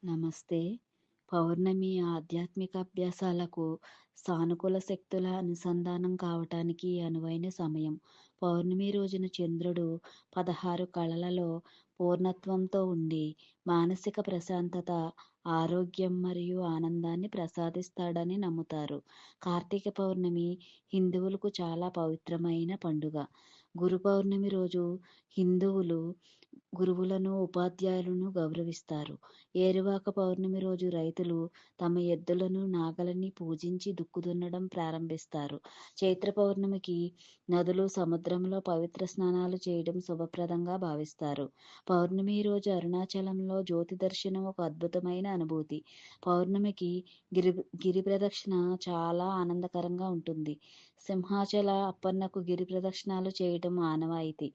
నమస్తే. పౌర్ణమి ఆధ్యాత్మిక అభ్యాసాలకు సానుకూల శక్తుల అనుసంధానం కావటానికి అనువైన సమయం. పౌర్ణమి రోజున చంద్రుడు 16 కళలలో పూర్ణత్వంతో ఉండి మానసిక ప్రశాంతత, ఆరోగ్యం మరియు ఆనందాన్ని ప్రసాదిస్తాడని నమ్ముతారు. కార్తీక పౌర్ణమి హిందువులకు చాలా పవిత్రమైన పండుగ. గురు పౌర్ణమి రోజు హిందువులు గురువులను, ఉపాధ్యాయులను గౌరవిస్తారు. ఏరువాక పౌర్ణమి రోజు రైతులు తమ ఎద్దులను, నాగలిని పూజించి దుక్కు దున్నడం ప్రారంభిస్తారు. చైత్ర పౌర్ణమికి నదులు, సముద్రంలో పవిత్ర స్నానాలు చేయడం శుభప్రదంగా భావిస్తారు. పౌర్ణమి రోజు అరుణాచలంలో జ్యోతి దర్శనం ఒక అద్భుతమైన అనుభూతి. పౌర్ణమికి గిరి గిరి ప్రదక్షిణ చాలా ఆనందకరంగా ఉంటుంది. సింహాచల అప్పన్నకు గిరి ప్రదక్షిణాలు చేయడం ఆనవాయితీ.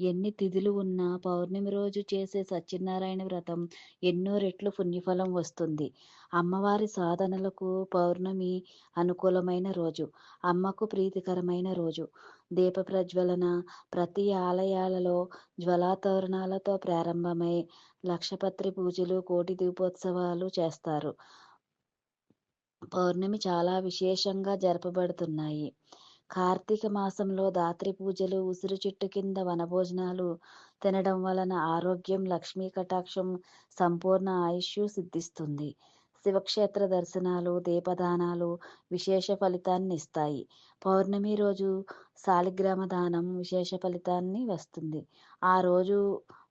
ఎన్ని తిథులు ఉన్నా పౌర్ణమి రోజు చేసే సత్యనారాయణ వ్రతం ఎన్నో రెట్లు పుణ్యఫలం వస్తుంది. అమ్మవారి సాధనలకు పౌర్ణమి అనుకూలమైన రోజు. అమ్మకు ప్రీతికరమైన రోజు. దీప ప్రజ్వలన ప్రతి ఆలయాలలో జ్వలాతోరణాలతో ప్రారంభమై లక్షపత్రి పూజలు, కోటి దీపోత్సవాలు చేస్తారు. పౌర్ణమి చాలా విశేషంగా జరపబడుతున్నాయి. కార్తీక మాసంలో ధాత్రి పూజలు, ఉసిరి చెట్టు కింద వనభోజనాలు తినడం వలన ఆరోగ్యం, లక్ష్మీ కటాక్షం, సంపూర్ణ ఆయుష్ సిద్ధిస్తుంది. శివక్షేత్ర దర్శనాలు, దీపదానాలు విశేష ఫలితాన్ని ఇస్తాయి. పౌర్ణమి రోజు శాలిగ్రామ దానం విశేష ఫలితాన్ని వస్తుంది. ఆ రోజు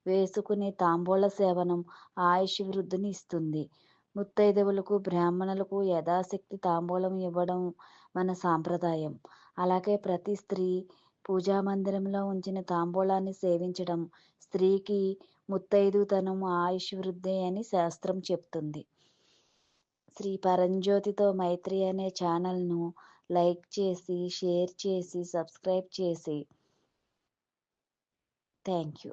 వేసుకునే తాంబూల సేవనం ఆయుష్ వృద్ధిని ఇస్తుంది. ముత్తైదువులకు, బ్రాహ్మణులకు యథాశక్తి తాంబూలం ఇవ్వడం మన సాంప్రదాయం. అలాగే ప్రతి స్త్రీ పూజా మందిరంలో ఉంచిన తాంబూలాన్ని సేవించడం స్త్రీకి ముత్తైదుతనం, ఆయుష్ వృద్ధి అని శాస్త్రం చెప్తుంది. శ్రీ పరంజ్యోతితో మైత్రి అనే ఛానల్ను లైక్ చేసి, షేర్ చేసి, సబ్స్క్రైబ్ చేసి థ్యాంక్ యూ.